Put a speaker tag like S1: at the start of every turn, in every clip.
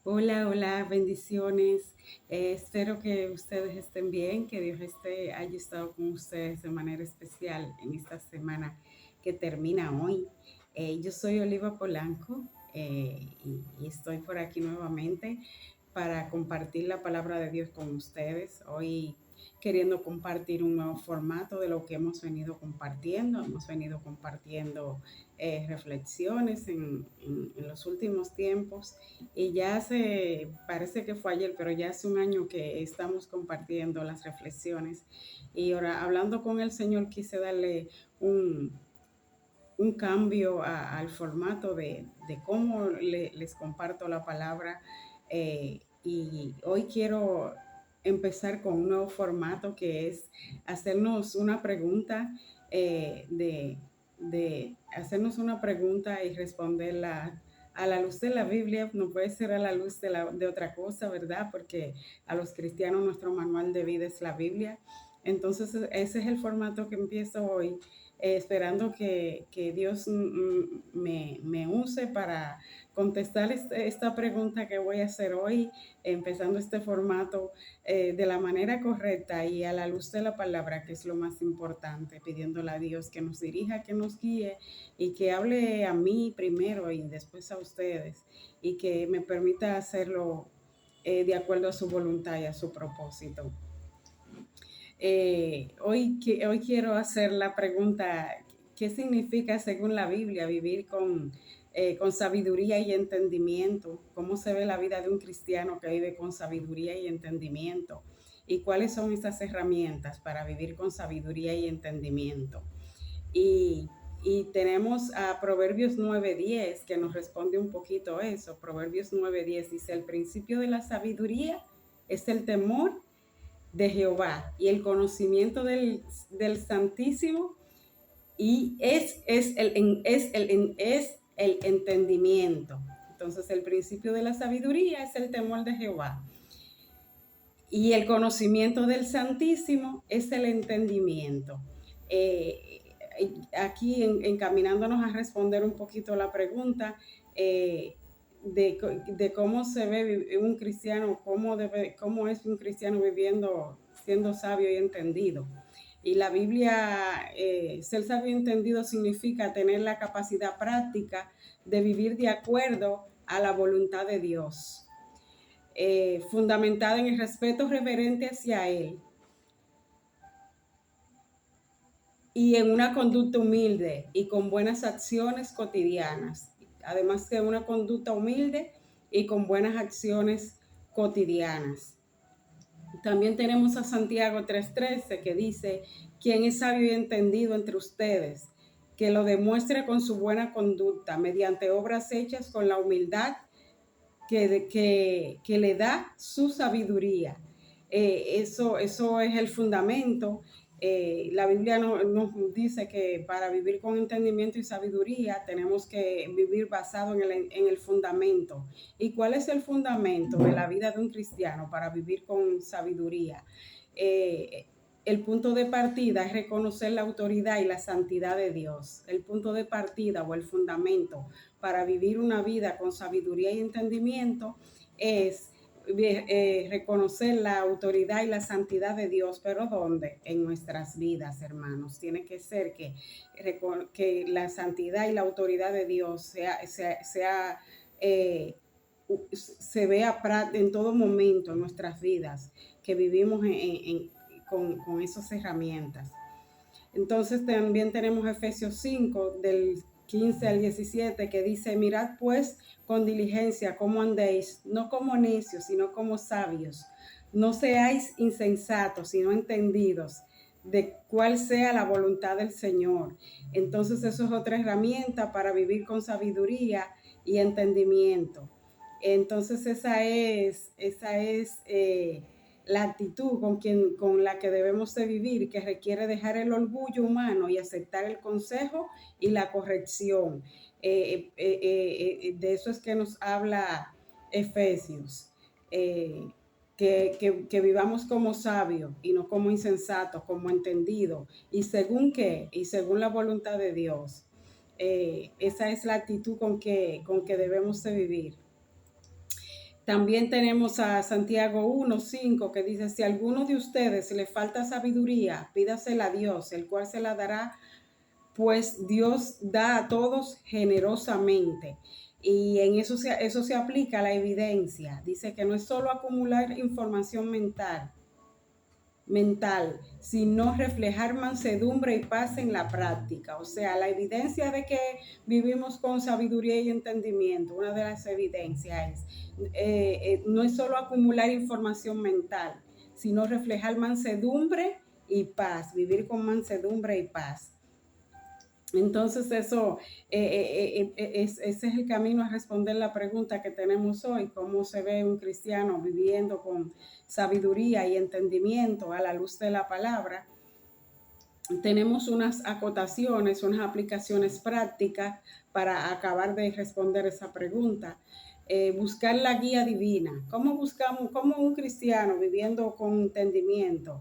S1: Hola, hola, bendiciones. Espero que ustedes estén bien, que Dios haya estado con ustedes de manera especial en esta semana que termina hoy. Yo soy Oliva Polanco y estoy por aquí nuevamente para compartir la palabra de Dios con ustedes. Hoy queriendo compartir un nuevo formato de lo que hemos venido compartiendo. Hemos venido compartiendo reflexiones en los últimos tiempos y ya parece que fue ayer, pero ya hace un año que estamos compartiendo las reflexiones. Y ahora, hablando con el Señor, quise darle un, un cambio al formato de cómo les comparto la palabra. Y hoy quiero empezar con un nuevo formato que es hacernos una pregunta, de hacernos una pregunta y responderla a la luz de la Biblia. No puede ser a la luz de otra cosa, ¿verdad? Porque a los cristianos nuestro manual de vida es la Biblia. Entonces ese es el formato que empiezo hoy, esperando que Dios me use para contestar esta pregunta que voy a hacer hoy, empezando este formato de la manera correcta y a la luz de la palabra, que es lo más importante, pidiéndole a Dios que nos dirija, que nos guíe y que hable a mí primero y después a ustedes, y que me permita hacerlo de acuerdo a su voluntad y a su propósito. Hoy quiero hacer la pregunta: ¿qué significa según la Biblia vivir con sabiduría y entendimiento? ¿Cómo se ve la vida de un cristiano que vive con sabiduría y entendimiento? ¿Y cuáles son esas herramientas para vivir con sabiduría y entendimiento? Y, y tenemos a Proverbios 9:10 que nos responde un poquito eso. Proverbios 9:10 dice: el principio de la sabiduría es el temor de Jehová, y el conocimiento del Santísimo, y es el entendimiento. Entonces el principio de la sabiduría es el temor de Jehová, y el conocimiento del Santísimo es el entendimiento. Eh, Aquí encaminándonos a responder un poquito la pregunta, de cómo se ve un cristiano, cómo es un cristiano viviendo, siendo sabio y entendido. Y la Biblia, ser sabio y entendido significa tener la capacidad práctica de vivir de acuerdo a la voluntad de Dios, fundamentada en el respeto reverente hacia Él y en una conducta humilde y con buenas acciones cotidianas. Además de una conducta humilde y con buenas acciones cotidianas. También tenemos a Santiago 3:13 que dice: quien es sabio y entendido entre ustedes, que lo demuestre con su buena conducta, mediante obras hechas con la humildad que le da su sabiduría. Eso es el fundamento. La Biblia nos dice que para vivir con entendimiento y sabiduría tenemos que vivir basado en el fundamento. ¿Y cuál es el fundamento de la vida de un cristiano para vivir con sabiduría? Eh, el punto de partida es reconocer la autoridad y la santidad de Dios. El punto de partida o el fundamento para vivir una vida con sabiduría y entendimiento es reconocer la autoridad y la santidad de Dios. ¿Pero dónde? En nuestras vidas, hermanos. Tiene que ser que la santidad y la autoridad de Dios se vea en todo momento en nuestras vidas, que vivimos con esas herramientas. Entonces también tenemos Efesios 5, del 15 al 17, que dice: mirad pues con diligencia cómo andéis, no como necios, sino como sabios. No seáis insensatos, sino entendidos de cuál sea la voluntad del Señor. Entonces eso es otra herramienta para vivir con sabiduría y entendimiento. Entonces esa es la actitud con la que debemos de vivir, que requiere dejar el orgullo humano y aceptar el consejo y la corrección. De eso es que nos habla Efesios. Que vivamos como sabios y no como insensatos, como entendidos. ¿Y según qué? Y según la voluntad de Dios. Esa es la actitud con que debemos de vivir. También tenemos a Santiago 1:5 que dice, si a alguno de ustedes le falta sabiduría, pídasela a Dios, el cual se la dará, pues Dios da a todos generosamente. Y en eso se aplica la evidencia. Dice que no es solo acumular información mental, sino reflejar mansedumbre y paz en la práctica. O sea, la evidencia de que vivimos con sabiduría y entendimiento, una de las evidencias no es solo acumular información mental, sino reflejar mansedumbre y paz, vivir con mansedumbre y paz. Entonces ese es el camino a responder la pregunta que tenemos hoy, cómo se ve un cristiano viviendo con sabiduría y entendimiento a la luz de la palabra. Tenemos unas acotaciones, unas aplicaciones prácticas para acabar de responder esa pregunta. Buscar la guía divina. ¿Cómo un cristiano viviendo con entendimiento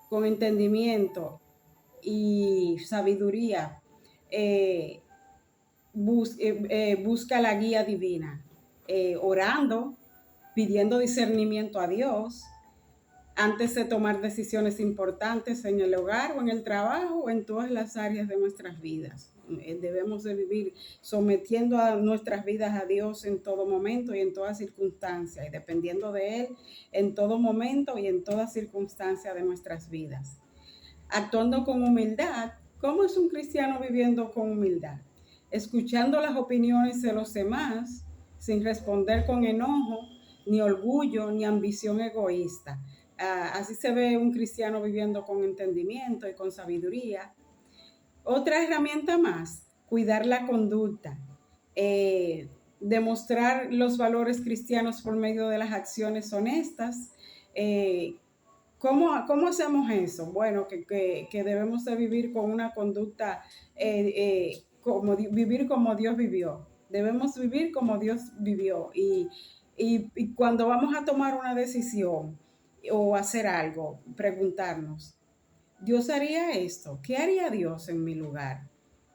S1: con entendimiento y sabiduría, busca la guía divina, orando, pidiendo discernimiento a Dios antes de tomar decisiones importantes en el hogar o en el trabajo o en todas las áreas de nuestras vidas. Debemos de vivir sometiendo a nuestras vidas a Dios en todo momento y en toda circunstancia, y dependiendo de Él en todo momento y en toda circunstancia de nuestras vidas. Actuando con humildad. ¿Cómo es un cristiano viviendo con humildad? Escuchando las opiniones de los demás sin responder con enojo, ni orgullo, ni ambición egoísta. Así se ve un cristiano viviendo con entendimiento y con sabiduría. Otra herramienta más, cuidar la conducta, demostrar los valores cristianos por medio de las acciones honestas. ¿Cómo hacemos eso? Bueno, que debemos de vivir con una conducta, vivir como Dios vivió. Debemos vivir como Dios vivió. Y cuando vamos a tomar una decisión o hacer algo, preguntarnos, ¿Dios haría esto? ¿Qué haría Dios en mi lugar?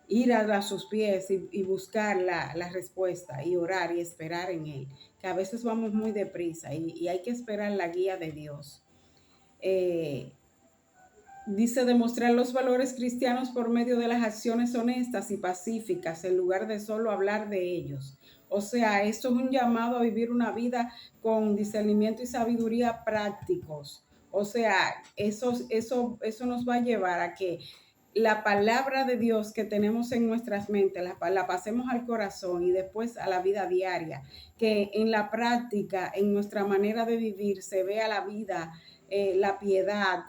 S1: Ir a sus pies y buscar la respuesta y orar y esperar en Él. Que a veces vamos muy deprisa y hay que esperar la guía de Dios. Dice demostrar los valores cristianos por medio de las acciones honestas y pacíficas en lugar de solo hablar de ellos. O sea, esto es un llamado a vivir una vida con discernimiento y sabiduría prácticos. O sea, eso nos va a llevar a que la palabra de Dios que tenemos en nuestras mentes la pasemos al corazón y después a la vida diaria. Que en la práctica, en nuestra manera de vivir, se vea la vida, la piedad,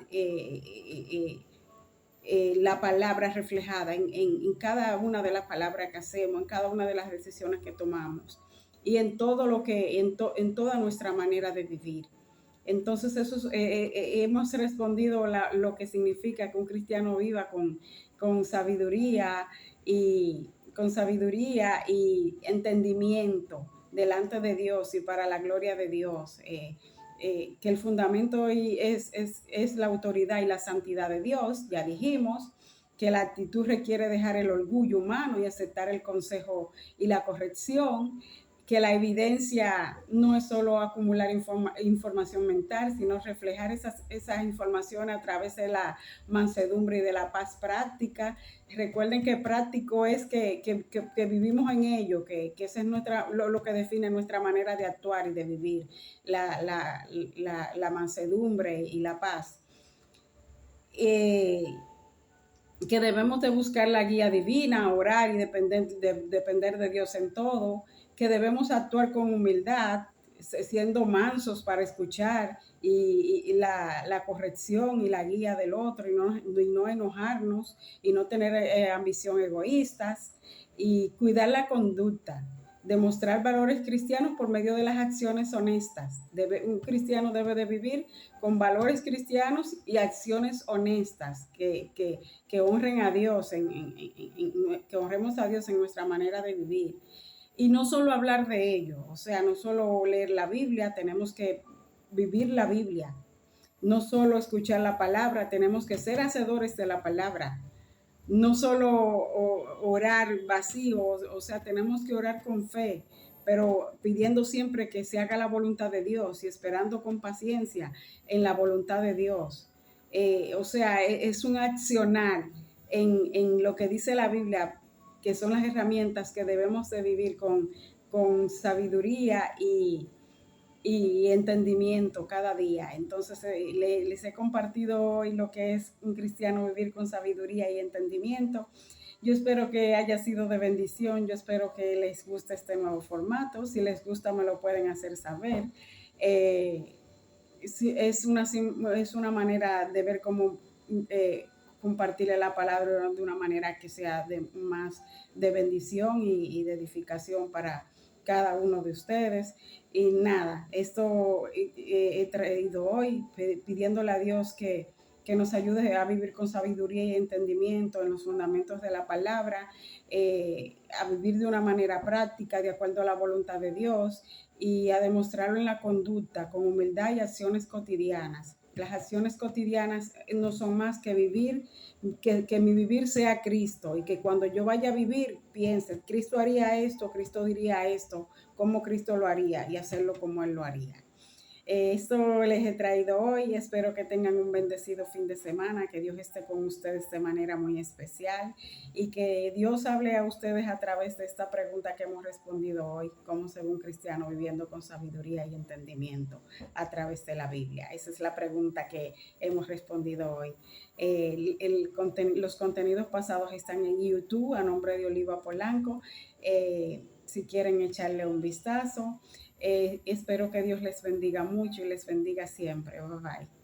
S1: la palabra reflejada en cada una de las palabras que hacemos, en cada una de las decisiones que tomamos y en todo en toda nuestra manera de vivir. Entonces hemos respondido lo que significa que un cristiano viva con sabiduría y entendimiento delante de Dios y para la gloria de Dios. Que el fundamento es la autoridad y la santidad de Dios. Ya dijimos que la actitud requiere dejar el orgullo humano y aceptar el consejo y la corrección, que la evidencia no es solo acumular información mental, sino reflejar esas informaciones a través de la mansedumbre y de la paz práctica. Recuerden que práctico es que vivimos en ello, que ese es lo que define nuestra manera de actuar y de vivir, la mansedumbre y la paz. Que debemos de buscar la guía divina, orar y depender de Dios en todo, que debemos actuar con humildad, siendo mansos para escuchar y la corrección y la guía del otro y no enojarnos y no tener ambición egoístas, y cuidar la conducta, demostrar valores cristianos por medio de las acciones honestas. Un cristiano debe de vivir con valores cristianos y acciones honestas que honren a Dios, que honremos a Dios en nuestra manera de vivir. Y no solo hablar de ello, o sea, no solo leer la Biblia, tenemos que vivir la Biblia. No solo escuchar la palabra, tenemos que ser hacedores de la palabra. no solo orar vacío, o sea, tenemos que orar con fe, pero pidiendo siempre que se haga la voluntad de Dios y esperando con paciencia en la voluntad de Dios. O sea, es un accionar en lo que dice la Biblia, que son las herramientas que debemos de vivir con sabiduría y entendimiento cada día. Entonces, les he compartido hoy lo que es un cristiano vivir con sabiduría y entendimiento. Yo espero que haya sido de bendición, yo espero que les guste este nuevo formato. Si les gusta, me lo pueden hacer saber. Eh, es una manera de ver cómo compartirle la palabra de una manera que sea más de bendición y de edificación para cada uno de ustedes. Y nada, esto he traído hoy pidiéndole a Dios que nos ayude a vivir con sabiduría y entendimiento en los fundamentos de la palabra, a vivir de una manera práctica, de acuerdo a la voluntad de Dios, y a demostrarlo en la conducta, con humildad y acciones cotidianas. Las acciones cotidianas no son más que vivir, que mi vivir sea Cristo, y que cuando yo vaya a vivir, piense, Cristo haría esto, Cristo diría esto, cómo Cristo lo haría, y hacerlo como Él lo haría. Esto les he traído hoy. Espero que tengan un bendecido fin de semana, que Dios esté con ustedes de manera muy especial y que Dios hable a ustedes a través de esta pregunta que hemos respondido hoy, cómo ser un cristiano viviendo con sabiduría y entendimiento a través de la Biblia. Esa es la pregunta que hemos respondido hoy. Los contenidos pasados están en YouTube a nombre de Oliva Polanco. Si quieren echarle un vistazo. Espero que Dios les bendiga mucho y les bendiga siempre. Bye bye.